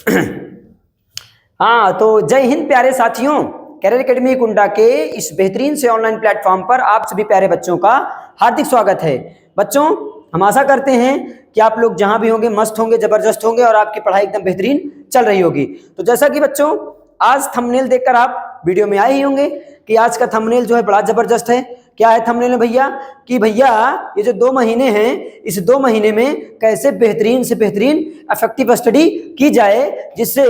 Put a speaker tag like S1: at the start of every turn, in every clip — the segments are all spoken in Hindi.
S1: हाँ, तो जय हिंद प्यारे साथियों, कैरियर एकेडमी कुंडा के इस बेहतरीन से ऑनलाइन प्लेटफॉर्म पर आप सभी प्यारे बच्चों का हार्दिक स्वागत है। बच्चों, हम आशा करते हैं कि आप लोग जहां भी होंगे मस्त होंगे, जबरदस्त होंगे और आपकी पढ़ाई एकदम बेहतरीन चल रही होगी। तो जैसा कि बच्चों आज थंबनेल देखकर आप वीडियो में आए ही होंगे कि आज का थंबनेल जो है बड़ा जबरदस्त है। क्या है थंबनेल में भैया कि भैया ये जो 2 महीने हैं, इस 2 महीने में कैसे बेहतरीन से बेहतरीन इफेक्टिव स्टडी की जाए जिससे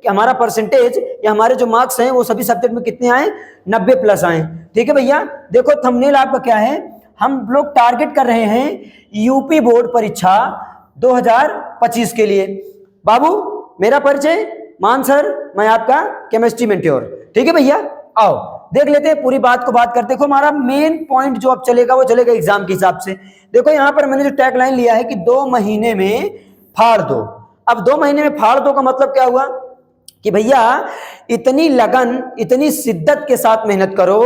S1: कि हमारा परसेंटेज या हमारे जो मार्क्स हैं वो सभी सब्जेक्ट में कितने आए, 90 प्लस आए। ठीक है भैया, देखो थंबनेल आपका क्या है, हम लोग टारगेट कर रहे हैं यूपी बोर्ड परीक्षा 2025 के लिए। बाबू मेरा परिचय मान सर, मैं आपका केमिस्ट्री मेंटोर। ठीक है भैया, आओ देख लेते हैं पूरी बात को बात करते। देखो हमारा मेन पॉइंट जो अब चलेगा वो चलेगा एग्जाम के हिसाब से। देखो यहाँ पर मैंने जो टैग लाइन लिया है कि 2 महीने में फाड़ दो। अब 2 महीने में फाड़ दो का मतलब क्या हुआ कि भैया इतनी लगन, इतनी शिद्दत के साथ मेहनत करो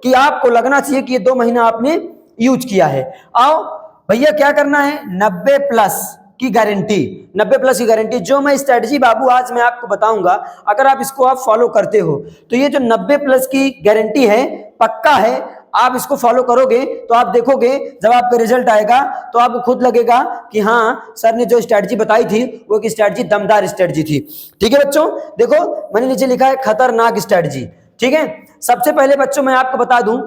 S1: कि आपको लगना चाहिए कि ये 2 महीना आपने यूज किया है। आओ भैया क्या करना है, 90 प्लस की गारंटी, 90 प्लस की गारंटी। जो मैं स्ट्रेटजी बाबू आज मैं आपको बताऊंगा, अगर आप इसको आप फॉलो करते हो तो ये जो 90 प्लस की गारंटी है पक्का है। आप इसको फॉलो करोगे तो आप देखोगे जब आपका रिजल्ट आएगा तो आपको खुद लगेगा कि हाँ सर ने जो स्ट्रेटजी बताई थी वो एक स्ट्रेटजी दमदार स्ट्रेटजी थी। ठीक है बच्चों, देखो मैंने नीचे लिखा है खतरनाक स्ट्रेटजी। ठीक है, सबसे पहले बच्चों मैं आपको बता दूं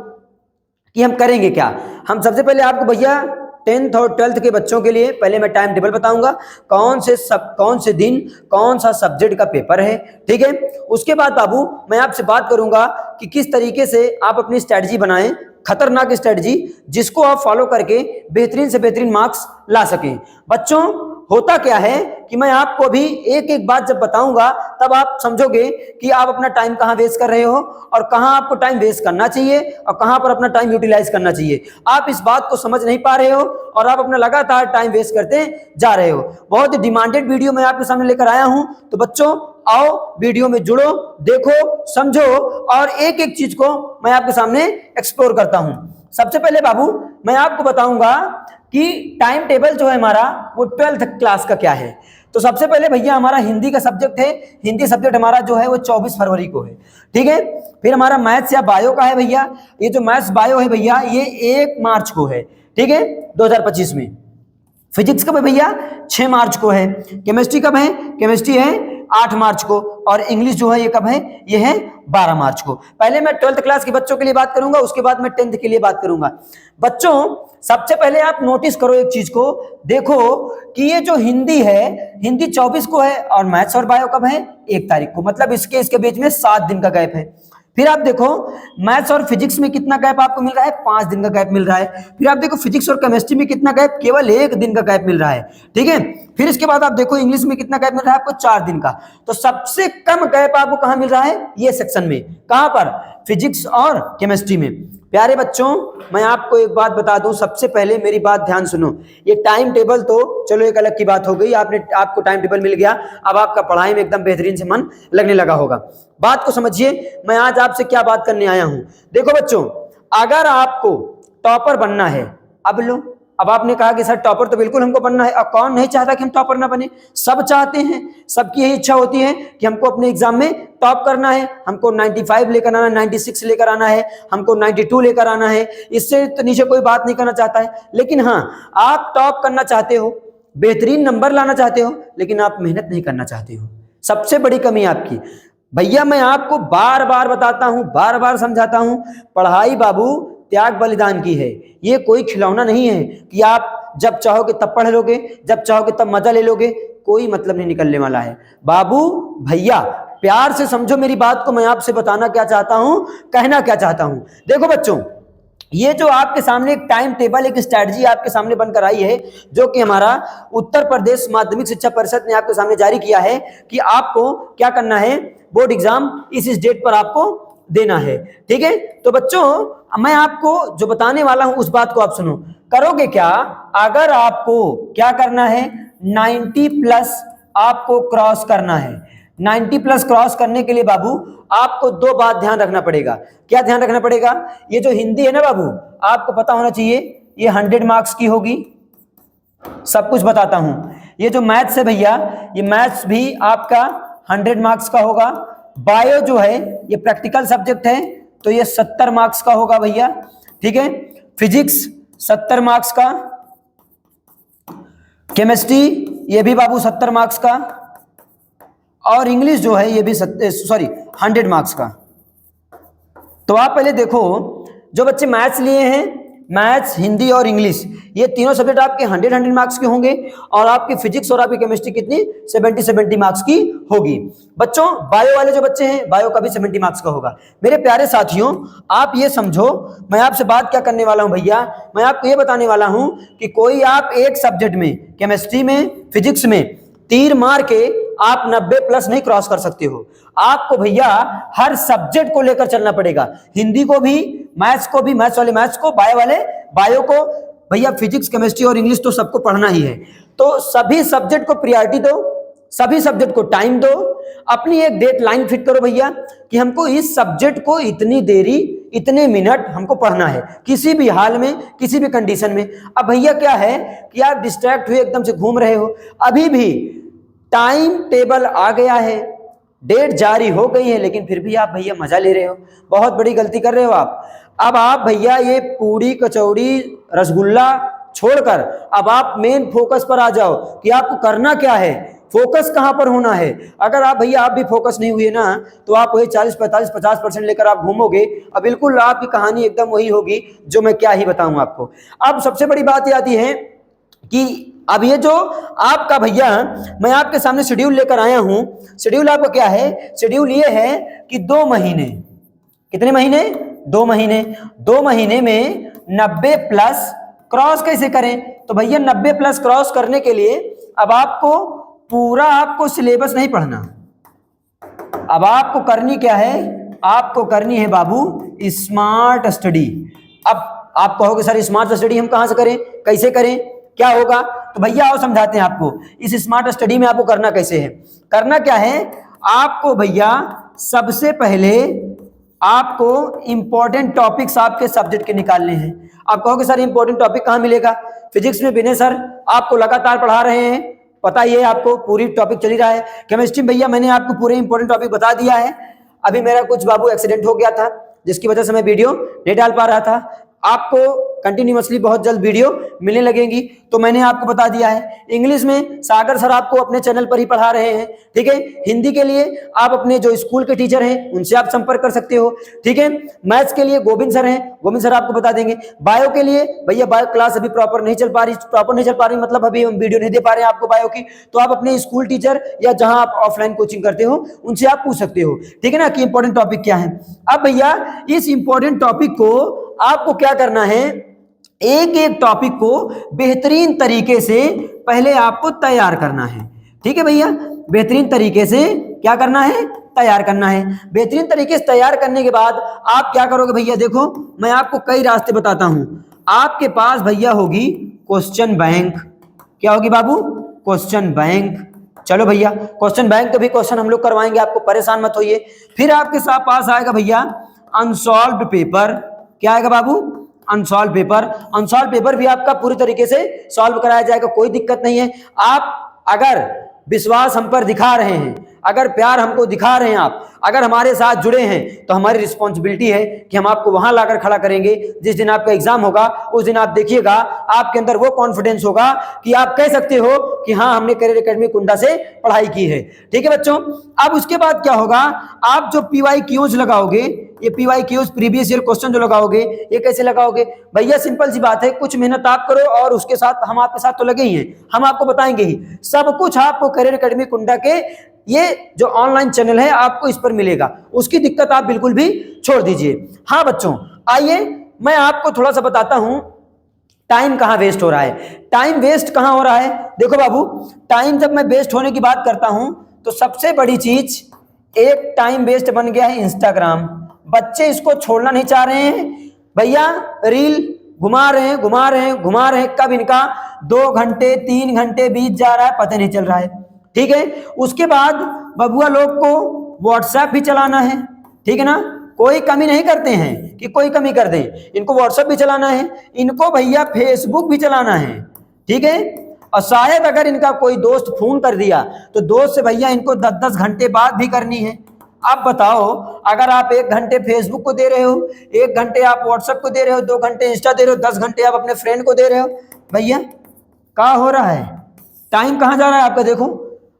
S1: कि हम करेंगे क्या। हम सबसे पहले आपको भैया 10th और 12th के बच्चों के लिए पहले मैं टाइम टेबल बताऊंगा, कौन से दिन कौन सा सब्जेक्ट का पेपर है। ठीक है, उसके बाद बाबू मैं आपसे बात करूंगा कि किस तरीके से आप अपनी स्ट्रेटजी बनाएं, खतरनाक स्ट्रेटजी जिसको आप फॉलो करके बेहतरीन से बेहतरीन मार्क्स ला सकें। बच्चों होता क्या है कि मैं आपको अभी एक एक बात जब बताऊंगा तब आप समझोगे कि आप अपना टाइम कहाँ वेस्ट कर रहे हो और कहाँ आपको टाइम वेस्ट करना चाहिए और कहाँ पर अपना टाइम यूटिलाइज करना चाहिए। आप इस बात को समझ नहीं पा रहे हो और आप अपना लगातार टाइम वेस्ट करते जा रहे हो। बहुत ही डिमांडेड वीडियो मैं आपके सामने लेकर आया हूं, तो बच्चों आओ वीडियो में जुड़ो, देखो, समझो और एक एक चीज को मैं आपके सामने एक्सप्लोर करता हूं। सबसे पहले बाबू मैं आपको बताऊंगा कि टाइम टेबल जो है हमारा वो 12th क्लास का क्या है। तो सबसे पहले भैया हमारा हिंदी का सब्जेक्ट है, हिंदी सब्जेक्ट हमारा जो है वो 24 फरवरी को है। ठीक है, फिर हमारा मैथ्स या बायो का है भैया, ये जो मैथ्स बायो है भैया ये 1 मार्च को है। ठीक है, 2025 में। फिजिक्स कब है भैया, 6 मार्च को है। केमिस्ट्री कब है, केमिस्ट्री है 8 मार्च को। और इंग्लिश जो है ये कब है, ये है 12 मार्च को। पहले मैं 12th क्लास के बच्चों के लिए बात करूंगा, उसके बाद मैं 10th के लिए बात करूंगा। बच्चों सबसे पहले आप नोटिस करो एक चीज को, देखो कि ये जो हिंदी है, हिंदी 24 को है और मैथ्स और बायो कब है, 1 तारीख को। मतलब इसके बीच में 7 दिन का गैप है। फिर आप देखो मैथ्स और फिजिक्स में कितना गैप आपको मिल रहा है, 5 दिन का गैप मिल रहा है। फिर आप देखो फिजिक्स और केमिस्ट्री में कितना गैप, केवल 1 दिन का गैप मिल रहा है। ठीक है, फिर इसके बाद आप देखो इंग्लिश में कितना गैप मिल रहा है आपको, 4 दिन का। तो सबसे कम गैप आपको कहां मिल रहा है, ये सेक्शन में। कहां पर, फिजिक्स और केमिस्ट्री में। प्यारे बच्चों मैं आपको एक बात बता दूं, सबसे पहले मेरी बात ध्यान सुनो। ये टाइम टेबल तो चलो एक अलग की बात हो गई, आपको टाइम टेबल मिल गया, अब आपका पढ़ाई में एकदम बेहतरीन से मन लगने लगा होगा। बात को समझिए, मैं आज आपसे क्या बात करने आया हूं। देखो बच्चों, अगर आपको टॉपर बनना है, अब आपने कहा कि सर टॉपर तो बिल्कुल हमको बनना है। अब कौन नहीं चाहता कि हम टॉपर ना बने, सब चाहते हैं, सबकी यही इच्छा होती है कि हमको अपने एग्जाम में टॉप करना है, हमको 95 लेकर आना है, 96 लेकर आना है, हमको 92 लेकर आना है। इससे तो नीचे कोई बात नहीं करना चाहता है। लेकिन हाँ, आप टॉप करना चाहते हो, बेहतरीन नंबर लाना चाहते हो, लेकिन आप मेहनत नहीं करना चाहते हो। सबसे बड़ी कमी आपकी। भैया मैं आपको बार बार बताता हूं, बार बार समझाता हूं, पढ़ाई बाबू त्याग बलिदान की है। ये कोई खिलौना नहीं है कि आप जब चाहोगे तब पढ़ लोगे, जब चाहोगे तब मजा ले लोगे, कोई मतलब नहीं निकलने वाला है। बाबू भैया प्यार से समझो मेरी बात को, मैं आपसे बताना क्या चाहता हूं, कहना क्या चाहता हूं। देखो बच्चों, ये जो आपके सामने एक टाइम टेबल, एक स्ट्रेटजी आपके सामने बनकर आई है, जो कि हमारा उत्तर प्रदेश माध्यमिक शिक्षा परिषद ने आपके सामने जारी किया है कि आपको क्या करना है, बोर्ड एग्जाम इस डेट पर आपको देना है। ठीक है, तो बच्चों मैं आपको जो बताने वाला हूं उस बात को आप सुनो। करोगे क्या, अगर आपको क्या करना है, 90 प्लस आपको क्रॉस करना है। 90 प्लस क्रॉस करने के लिए बाबू आपको 2 बात ध्यान रखना पड़ेगा। क्या ध्यान रखना पड़ेगा, ये जो हिंदी है ना बाबू, आपको पता होना चाहिए ये 100 मार्क्स की होगी। सब कुछ बताता हूं, ये जो मैथ्स है भैया, ये मैथ्स भी आपका 100 मार्क्स का होगा। बायो जो है ये प्रैक्टिकल सब्जेक्ट है, तो ये 70 मार्क्स का होगा भैया, ठीक है। फिजिक्स 70 मार्क्स का, केमिस्ट्री ये भी बाबू 70 मार्क्स का, और इंग्लिश जो है ये भी 100 मार्क्स का। तो आप पहले देखो, जो बच्चे मैथ्स लिए हैं, मैथ्स, हिंदी और इंग्लिश, ये तीनों सब्जेक्ट आपके 100 मार्क्स के होंगे, और आपकी फिजिक्स और आपकी केमिस्ट्री कितनी 70 मार्क्स की होगी। बच्चों बायो वाले जो बच्चे हैं, बायो का भी 70 मार्क्स का होगा। मेरे प्यारे साथियों, आप ये समझो, मैं आपसे बात क्या करने वाला हूं भैया, मैं आपको ये बताने वाला हूं कि कोई आप एक सब्जेक्ट में, केमिस्ट्री में, फिजिक्स में तीर मार के आप 90 प्लस नहीं क्रॉस कर सकते हो। आपको भैया हर सब्जेक्ट को लेकर चलना पड़ेगा, हिंदी को भी, मैथ्स को भी, मैथ्स वाले मैथ्स को, बायो वाले बायो को, भैया फिजिक्स, केमिस्ट्री और इंग्लिश तो सबको पढ़ना ही है। तो सभी सब्जेक्ट को प्रायोरिटी दो, सभी सब्जेक्ट को टाइम दो, अपनी एक डेट लाइन फिट करो भैया कि हमको इस सब्जेक्ट को इतनी देरी, इतने मिनट हमको पढ़ना है, किसी भी हाल में, किसी भी कंडीशन में। अब भैया क्या है कि आप डिस्ट्रैक्ट हुए एकदम से घूम रहे हो, अभी भी टाइम टेबल आ गया है, डेट जारी हो गई है, लेकिन फिर भी आप भैया मजा ले रहे हो, बहुत बड़ी गलती कर रहे हो आप। अब आप भैया ये पूड़ी, कचौड़ी, रसगुल्ला छोड़कर अब आप मेन फोकस पर आ जाओ कि आपको करना क्या है, फोकस कहां पर होना है। अगर आप भैया आप भी फोकस नहीं हुए ना, तो आप वही 40, 45, 50% लेकर आप घूमोगे, अब बिल्कुल आपकी कहानी एकदम वही होगी जो मैं क्या ही बताऊं आपको। अब सबसे बड़ी बात ये आती है कि अब ये जो आपका भैया, मैं आपके सामने शेड्यूल लेकर आया हूं। शेड्यूल आपका क्या है, शेड्यूल ये है कि 2 महीने, कितने महीने, 2 महीने, 2 महीने में 90 प्लस क्रॉस कैसे करें। तो भैया 90 प्लस क्रॉस करने के लिए अब आपको पूरा, आपको सिलेबस नहीं पढ़ना, अब आपको करनी क्या है, आपको करनी है बाबू स्मार्ट स्टडी। अब आप कहोगे सर स्मार्ट स्टडी हम कहां से करें, कैसे करें, क्या होगा, तो भैया आओ समझाते हैं आपको। इस स्मार्ट स्टडी में आपको करना कैसे है, करना क्या है, आपको भैया सबसे पहले आपको इंपॉर्टेंट टॉपिक्स आपके सब्जेक्ट के निकालने हैं। आप कहोगे सर इंपॉर्टेंट टॉपिक कहां मिलेगा, फिजिक्स में विनय सर आपको लगातार पढ़ा रहे हैं, पता ही है आपको, पूरी टॉपिक चली रहा है। केमिस्ट्री में भैया मैंने आपको पूरे इंपॉर्टेंट टॉपिक बता दिया है। अभी मेरा कुछ बाबू एक्सीडेंट हो गया था, जिसकी वजह से मैं वीडियो नहीं डाल पा रहा था। आपको कंटिन्यूअसली बहुत जल्द वीडियो मिलने लगेंगी, तो मैंने आपको बता दिया है। इंग्लिश में सागर सर आपको अपने चैनल पर ही पढ़ा रहे हैं, ठीक है। हिंदी के लिए आप अपने जो स्कूल के टीचर हैं उनसे आप संपर्क कर सकते हो, ठीक है। मैथ्स के लिए गोविंद सर हैं, गोविंद सर आपको बता देंगे। बायो के लिए भैया बायो क्लास अभी प्रॉपर नहीं चल पा रही, मतलब अभी हम वीडियो नहीं दे पा रहे हैं आपको बायो की, तो आप अपने स्कूल टीचर या जहां आप ऑफलाइन कोचिंग करते हो उनसे आप पूछ सकते हो, ठीक है ना, कि इंपॉर्टेंट टॉपिक क्या है। अब भैया इस इंपॉर्टेंट टॉपिक को आपको क्या करना है, एक एक टॉपिक को बेहतरीन तरीके से पहले आपको तैयार करना है, ठीक है भैया। बेहतरीन तरीके से क्या करना है, तैयार करना है। बेहतरीन तरीके से तैयार करने के बाद आप क्या करोगे भैया, देखो मैं आपको कई रास्ते बताता हूं। आपके पास भैया होगी क्वेश्चन बैंक, क्या होगी बाबू, क्वेश्चन बैंक। चलो भैया क्वेश्चन बैंक के भी क्वेश्चन हम लोग करवाएंगे आपको, परेशान मत होइए। फिर आपके साथ पास आएगा भैया अनसॉल्व्ड पेपर, क्या आएगा बाबू, अनसॉल्व पेपर। अनसॉल्व पेपर भी आपका पूरी तरीके से सॉल्व कराया जाएगा, कोई दिक्कत नहीं है। आप अगर विश्वास हम पर दिखा रहे हैं, अगर प्यार हमको दिखा रहे हैं, आप अगर हमारे साथ जुड़े हैं, तो हमारी रिस्पॉन्सिबिलिटी है कि हम आपको वहां लाकर खड़ा करेंगे। जिस दिन आपका एग्जाम होगा उस दिन आप देखिएगा आपके अंदर वो कॉन्फिडेंस होगा कि आप कह सकते हो कि हाँ हमने करियर एकेडमी कुंडा से पढ़ाई की है, ठीक है बच्चों। अब उसके बाद क्या होगा, आप जो PYQs लगाओगे, ये PYQs प्रीवियस ईयर क्वेश्चन जो लगाओगे, ये कैसे लगाओगे भैया, सिंपल सी बात है, कुछ मेहनत आप करो और उसके साथ हम आपके साथ तो लगे ही हैं, हम आपको बताएंगे ही सब कुछ। आपको करियर एकेडमी कुंडा के ये जो ऑनलाइन चैनल है आपको इस पर मिलेगा, उसकी दिक्कत आप बिल्कुल भी छोड़ दीजिए। हाँ बच्चों आइए मैं आपको थोड़ा सा बताता हूं टाइम कहां वेस्ट हो रहा है। टाइम वेस्ट कहां हो रहा है, देखो बाबू, टाइम जब मैं वेस्ट होने की बात करता हूं तो सबसे बड़ी चीज एक टाइम वेस्ट बन गया है इंस्टाग्राम। बच्चे इसको छोड़ना नहीं चाह रहे हैं भैया, रील घुमा रहे हैं, कब इनका 2 घंटे 3 घंटे बीत जा रहा है पता नहीं चल रहा है, ठीक है। उसके बाद बबुआ लोग को व्हाट्सएप भी चलाना है, ठीक है ना, कोई कमी नहीं करते हैं कि कोई कमी कर दें, इनको व्हाट्सएप भी चलाना है, इनको भैया फेसबुक भी चलाना है, ठीक है। और शायद अगर इनका कोई दोस्त फोन कर दिया तो दोस्त से भैया इनको 10-10 घंटे बाद भी करनी है। आप बताओ, अगर आप 1 घंटे फेसबुक को दे रहे हो, 1 घंटे आप व्हाट्सएप को दे रहे हो, 2 घंटे इंस्टा दे रहे हो, 10 घंटे आप अपने फ्रेंड को दे रहे हो, भैया क्या हो रहा है? टाइम कहाँ जा रहा है आपका? देखो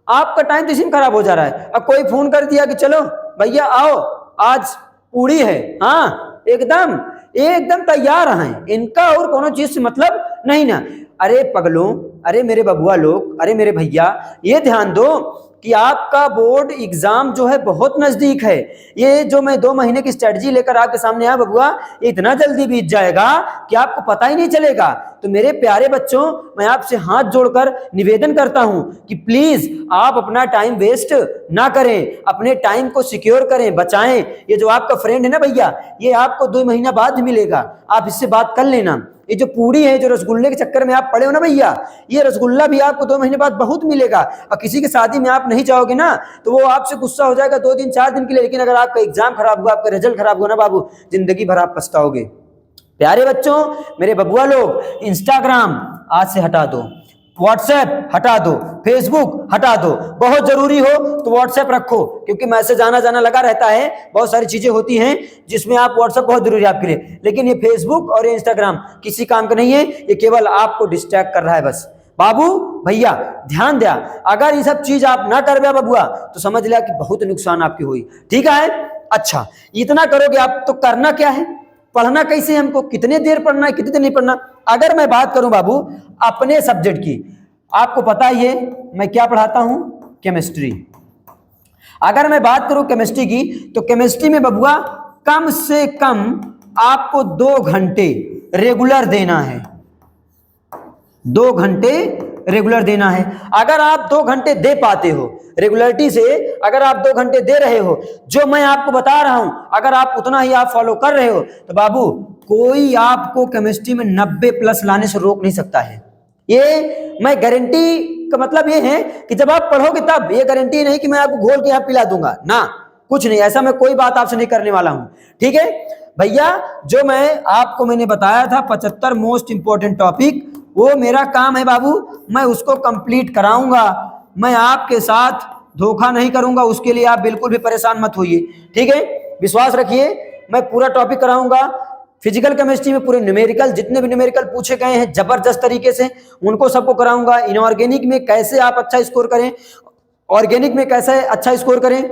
S1: आपका टाइम तो इसी खराब हो जा रहा है। अब कोई फोन कर दिया कि चलो भैया आओ आज पूड़ी है, हाँ एकदम एकदम तैयार हैं, इनका और कोनो चीज से मतलब नहीं ना। अरे पगलों, अरे मेरे बबुआ लोग, अरे मेरे भैया, ये ध्यान दो कि आपका बोर्ड एग्जाम जो है बहुत नजदीक है। ये जो मैं 2 महीने की स्ट्रेटजी लेकर आपके सामने आया बबुआ, इतना जल्दी बीत जाएगा कि आपको पता ही नहीं चलेगा। तो मेरे प्यारे बच्चों, मैं आपसे हाथ जोड़कर निवेदन करता हूं कि प्लीज आप अपना टाइम वेस्ट ना करें, अपने टाइम को सिक्योर करें, बचाएं। ये जो आपका फ्रेंड है ना भैया, ये आपको 2 महीना बाद मिलेगा, आप इससे बात कर लेना। ये जो पूड़ी है, जो रसगुल्ले के चक्कर में आप पड़े हो ना भैया, ये रसगुल्ला भी आपको 2 महीने बाद बहुत मिलेगा। और किसी की शादी में आप नहीं जाओगे ना तो वो आपसे गुस्सा हो जाएगा 2 दिन 4 दिन के लिए, लेकिन अगर आपका एग्जाम खराब हुआ, आपका रिजल्ट खराब हुआ ना बाबू, जिंदगी भर आप पछताओगे। प्यारे बच्चों, मेरे बबुआ लोग, इंस्टाग्राम आज से हटा दो, व्हाट्सएप हटा दो, फेसबुक हटा दो। बहुत जरूरी हो तो व्हाट्सएप रखो, क्योंकि मैसेज आना जाना लगा रहता है, बहुत सारी चीजें होती हैं जिसमें आप व्हाट्सएप बहुत जरूरी है आपके लिए। लेकिन ये फेसबुक और ये इंस्टाग्राम किसी काम का नहीं है, ये केवल आपको डिस्ट्रैक्ट कर रहा है बस। बाबू भैया ध्यान दिया, अगर ये सब चीज आप ना कर बबुआ तो समझ लिया कि बहुत नुकसान आपकी हुई। ठीक है, अच्छा इतना करोगे आप तो करना क्या है, पढ़ना कैसे है हमको, कितने देर पढ़ना है, कितनी देर नहीं पढ़ना। अगर मैं बात करूं बाबू अपने सब्जेक्ट की, आपको पता ही है मैं क्या पढ़ाता हूं, केमिस्ट्री। अगर मैं बात करूं केमिस्ट्री की, तो केमिस्ट्री में बबुआ कम से कम आपको 2 घंटे रेगुलर देना है, 2 घंटे रेगुलर देना है। अगर आप 2 घंटे दे पाते हो रेगुलरिटी से, अगर आप 2 घंटे दे रहे हो, जो मैं आपको बता रहा हूं, अगर आप उतना ही आप फॉलो कर रहे हो, तो बाबू कोई आपको केमिस्ट्री में 90 प्लस लाने से रोक नहीं सकता है। ये मैं गारंटी का मतलब ये है कि जब आप पढ़ोगे तब, ये गारंटी नहीं कि मैं आपको घोल के यहाँ पिला दूंगा ना, कुछ नहीं, ऐसा मैं कोई बात आपसे नहीं करने वाला हूं। ठीक है भैया, जो मैंने बताया था 75 मोस्ट इंपोर्टेंट टॉपिक, वो मेरा काम है बाबू, मैं उसको कंप्लीट कराऊंगा। मैं आपके साथ धोखा नहीं करूंगा, उसके लिए आप बिल्कुल भी परेशान मत होइए। ठीक है, विश्वास रखिए, मैं पूरा टॉपिक कराऊंगा। फिजिकल केमिस्ट्री में पूरे न्यूमेरिकल, जितने भी न्यूमेरिकल पूछे गए हैं जबरदस्त तरीके से, उनको सबको कराऊंगा। इनऑर्गेनिक में कैसे आप अच्छा स्कोर करें, ऑर्गेनिक में कैसे अच्छा स्कोर करें,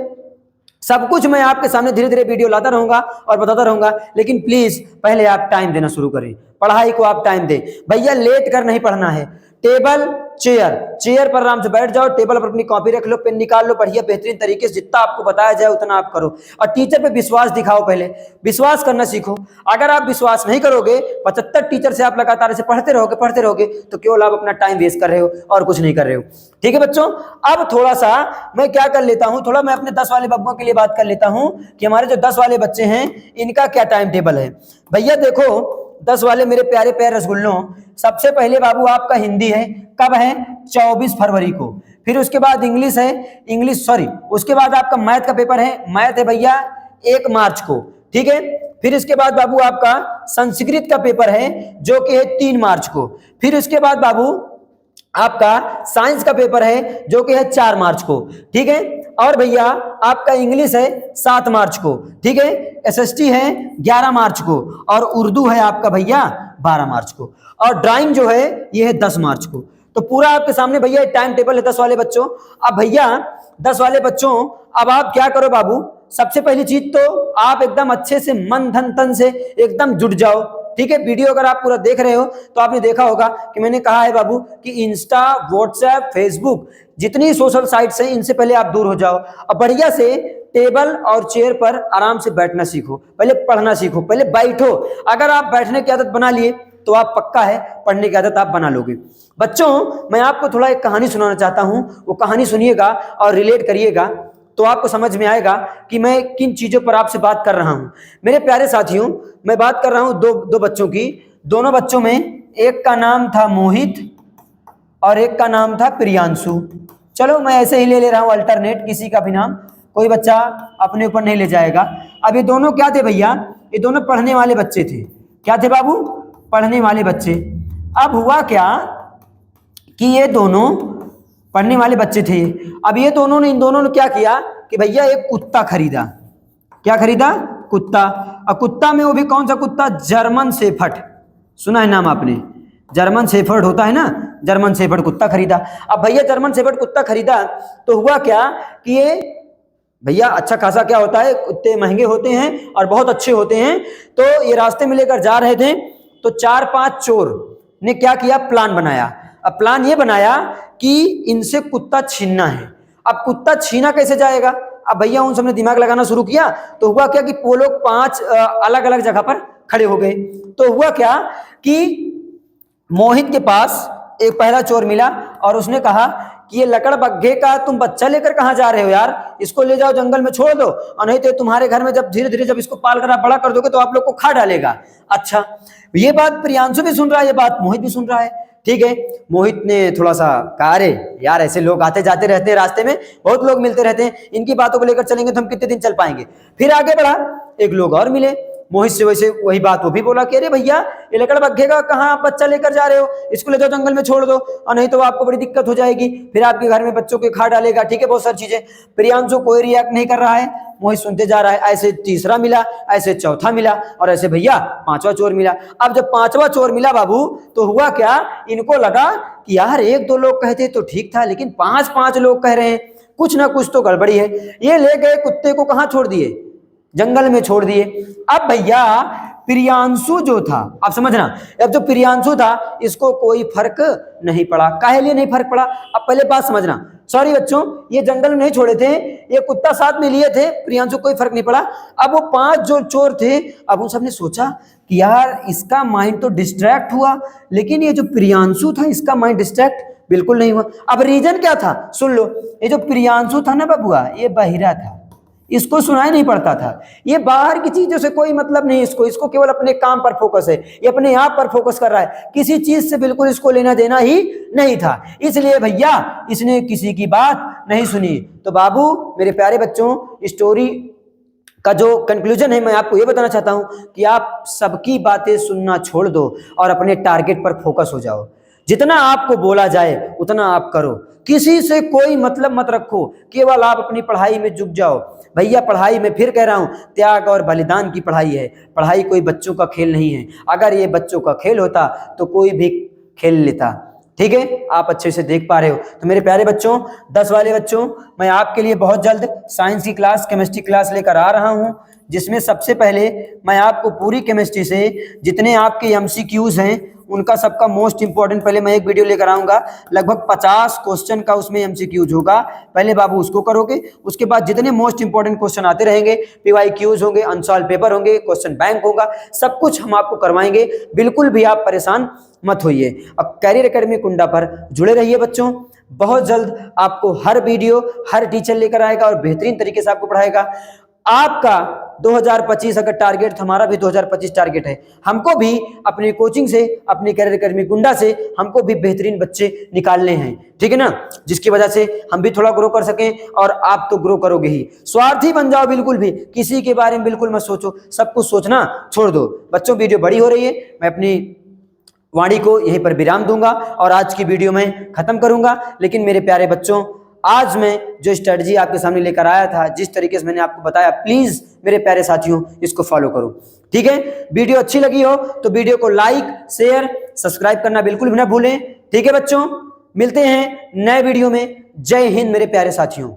S1: सब कुछ मैं आपके सामने धीरे धीरे वीडियो लाता रहूंगा और बताता रहूंगा। लेकिन प्लीज पहले आप टाइम देना शुरू करें, पढ़ाई को आप टाइम दें भैया, लेट कर नहीं पढ़ना है। टेबल चेयर पर आराम से बैठ जाओ, टेबल पर अपनी कॉपी रख लो, पेन निकाल लो, बढ़िया बेहतरीन तरीके से जितना आपको बताया जाए उतना आप करो। और टीचर पे विश्वास दिखाओ, पहले विश्वास करना सीखो। अगर आप विश्वास नहीं करोगे, 75 टीचर से आप लगातार ऐसे पढ़ते रहोगे तो केवल आप अपना टाइम वेस्ट कर रहे हो और कुछ नहीं कर रहे हो। ठीक है बच्चों, अब थोड़ा सा मैं क्या कर लेता हूं, थोड़ा मैं अपने 10 वाले बब्बों के लिए बात कर लेता हूं कि हमारे जो 10 वाले बच्चे हैं इनका क्या टाइम टेबल है। भैया देखो 10 वाले मेरे प्यारे प्यारे रसगुल्लों, सबसे पहले बाबू आपका हिंदी है, कब है, 24 फरवरी को। फिर उसके बाद इंग्लिश है, उसके बाद आपका मैथ का पेपर है, मैथ है भैया 1 मार्च को। ठीक है, फिर इसके बाद बाबू आपका संस्कृत का पेपर है जो कि है 3 मार्च को। फिर उसके बाद बाबू आपका साइंस का पेपर है जो कि है 4 मार्च को। ठीक है, और भैया आपका इंग्लिश है 7 मार्च को। ठीक है, एसएसटी है 11 मार्च को, और उर्दू है आपका भैया 12 मार्च को, और ड्राइंग जो है ये है 10 मार्च को। तो पूरा आपके सामने भैया टाइम टेबल है 10 वाले बच्चों। अब भैया 10 वाले बच्चों, अब आप क्या करो बाबू, सबसे पहली चीज तो आप एकदम अच्छे से मन धन तन से एकदम जुट जाओ। ठीक है, वीडियो अगर आप पूरा देख रहे हो तो आपने देखा होगा कि मैंने कहा है बाबू कि इंस्टा, व्हाट्सएप, फेसबुक, जितनी सोशल साइट्स हैं इनसे पहले आप दूर हो जाओ और बढ़िया से टेबल और चेयर पर आराम से बैठना सीखो, पहले पढ़ना सीखो, पहले बैठो। अगर आप बैठने की आदत बना लिए तो आप पक्का है पढ़ने की आदत आप बना लोगे। बच्चों मैं आपको थोड़ा एक कहानी सुनाना चाहता हूं, वो कहानी सुनिएगा और रिलेट करिएगा तो आपको समझ में आएगा कि मैं किन चीजों पर आपसे बात कर रहा हूं। मेरे प्यारे साथियों, मैं बात कर रहा हूं दो बच्चों की। दोनों बच्चों में एक का नाम था मोहित और एक का नाम था प्रियांशु। चलो मैं ऐसे ही ले रहा हूं अल्टरनेट, किसी का भी नाम, कोई बच्चा अपने ऊपर नहीं ले जाएगा। अब ये दोनों क्या थे भैया, ये दोनों पढ़ने वाले बच्चे थे। क्या थे बाबू, पढ़ने वाले बच्चे। अब हुआ क्या कि ये दोनों पढ़ने वाले बच्चे थे। अब ये दोनों ने, इन दोनों ने क्या किया कि भैया एक कुत्ता खरीदा। क्या खरीदा? कुत्ता। और कुत्ता में वो भी कौन सा कुत्ता? German shepherd. सुना है नाम आपने? जर्मन शेफर्ड होता है ना, जर्मन शेफर्ड कुत्ता खरीदा। अब भैया जर्मन शेफर्ड कुत्ता खरीदा तो हुआ क्या कि ये भैया अच्छा खासा क्या होता है, कुत्ते महंगे होते हैं और बहुत अच्छे होते हैं। तो ये रास्ते में लेकर जा रहे थे तो 4-5 चोर ने क्या किया, प्लान बनाया। अब प्लान ये बनाया कि इनसे कुत्ता छीनना है। अब कुत्ता छीना कैसे जाएगा? अब भैया उन सबने दिमाग लगाना शुरू किया तो हुआ क्या कि वो लोग 5 अलग अलग जगह पर खड़े हो गए। तो हुआ क्या कि मोहित के पास एक पहला चोर मिला और उसने कहा कि ये लकड़बग्घे का तुम बच्चा लेकर कहाँ जा रहे हो यार, इसको ले जाओ जंगल में छोड़ दो, और नहीं तो तुम्हारे घर में जब धीरे धीरे जब इसको पाल कर आप बड़ा कर दोगे तो आप लोग को खा डालेगा। अच्छा, ये बात प्रियांशु भी सुन रहा है, ये बात मोहित भी सुन रहा है। ठीक है, मोहित ने थोड़ा सा कहा, अरे यार ऐसे लोग आते जाते रहते हैं, रास्ते में बहुत लोग मिलते रहते हैं, इनकी बातों को लेकर चलेंगे तो हम कितने दिन चल पाएंगे। फिर आगे बढ़ा, एक लोग और मिले, मोहित से वैसे वही बात वो भी बोला कि अरे भैया ये लकड़बग्घे का कहाँ आप बच्चा लेकर जा रहे हो, इसको ले जाओ जंगल में छोड़ दो, और नहीं तो आपको बड़ी दिक्कत हो जाएगी, फिर आपके घर में बच्चों के खा डालेगा। ठीक है, बहुत सारी चीजें। प्रियांशु कोई रिएक्ट नहीं कर रहा है, मोहित सुनते जा रहा है। ऐसे तीसरा मिला, ऐसे चौथा मिला, और ऐसे भैया 5वां चोर मिला। अब जब 5वां चोर मिला बाबू तो हुआ क्या, इनको लगा कि यार 1-2 लोग कहते तो ठीक था, लेकिन 5-5 लोग कह रहे हैं, कुछ ना कुछ तो गड़बड़ी है। ये ले गए कुत्ते को कहाँ छोड़ दिए? जंगल में छोड़ दिए। अब भैया प्रियांशु जो था, आप समझना, अब जो प्रियांशु था इसको कोई फर्क नहीं पड़ा। काहे लिए नहीं फर्क पड़ा? अब पहले बात समझना। सॉरी बच्चों, ये जंगल में नहीं छोड़े थे, ये कुत्ता साथ में लिए थे, प्रियांशु कोई फर्क नहीं पड़ा। अब वो 5 जो चोर थे, अब उन सबने सोचा कि यार इसका माइंड तो डिस्ट्रैक्ट हुआ, लेकिन ये जो प्रियांशु था इसका माइंड डिस्ट्रैक्ट बिल्कुल नहीं हुआ। अब रीजन क्या था सुन लो। ये जो प्रियांशु था ना बबुआ, ये बहिरा था, इसको सुनाई नहीं पड़ता था। ये बाहर की चीजों से कोई मतलब नहीं इसको केवल अपने काम पर फोकस है, ये अपने आप पर फोकस कर रहा है, किसी चीज से बिल्कुल इसको लेना देना ही नहीं था। इसलिए भैया इसने किसी की बात नहीं सुनी। तो बाबू मेरे प्यारे बच्चों, स्टोरी का जो कंक्लूजन है मैं आपको ये बताना चाहता हूं कि आप सबकी बातें सुनना छोड़ दो और अपने टारगेट पर फोकस हो जाओ। जितना आपको बोला जाए उतना आप करो, किसी से कोई मतलब मत रखो, केवल आप अपनी पढ़ाई में जुट जाओ। भैया पढ़ाई में फिर कह रहा हूं, त्याग और बलिदान की पढ़ाई है। पढ़ाई कोई बच्चों का खेल नहीं है। अगर ये बच्चों का खेल होता तो कोई भी खेल लेता। ठीक है, आप अच्छे से देख पा रहे हो। तो मेरे प्यारे बच्चों, 10 वाले बच्चों, मैं आपके लिए बहुत जल्द साइंस की क्लास, केमिस्ट्री क्लास लेकर आ रहा हूं, जिसमें सबसे पहले मैं आपको पूरी केमिस्ट्री से जितने आपके एमसीक्यूज हैं उनका सबका मोस्ट इंपॉर्टेंट पहले मैं एक वीडियो लेकर आऊंगा। लगभग 50 क्वेश्चन का उसमें एमसीक्यूज होगा। पहले बाबू उसको करोगे, उसके बाद जितने मोस्ट इंपॉर्टेंट क्वेश्चन आते रहेंगे, पीवाईक्यूज होंगे, अनसॉल्व पेपर होंगे, क्वेश्चन बैंक होगा, सब कुछ हम आपको करवाएंगे। बिल्कुल भी आप परेशान मत होइए। अब कैरियर एकेडमी कुंडा पर जुड़े रहिए बच्चों। बहुत जल्द आपको हर वीडियो हर टीचर लेकर आएगा और बेहतरीन तरीके से आपको पढ़ाएगा। आपका 2025 अगर टारगेट, हमारा भी 2025 टारगेट है, हमको भी अपनी कोचिंग से, अपनी कैरियर एकेडमी गुंडा से हमको भी बेहतरीन बच्चे निकालने हैं। ठीक है ना, जिसकी वजह से हम भी थोड़ा ग्रो कर सकें और आप तो ग्रो करोगे ही। स्वार्थी बन जाओ बिल्कुल भी, किसी के बारे में बिल्कुल मत सोचो, सब कुछ सोचना छोड़ दो। बच्चों वीडियो बड़ी हो रही है, मैं अपनी वाणी को यहीं पर विराम दूंगा और आज की वीडियो में खत्म करूंगा। लेकिन मेरे प्यारे बच्चों, आज मैं जो स्ट्रेटजी आपके सामने लेकर आया था, जिस तरीके से मैंने आपको बताया, प्लीज मेरे प्यारे साथियों इसको फॉलो करो। ठीक है, वीडियो अच्छी लगी हो तो वीडियो को लाइक, शेयर, सब्सक्राइब करना बिल्कुल भी ना भूलें। ठीक है बच्चों, मिलते हैं नए वीडियो में। जय हिंद मेरे प्यारे साथियों।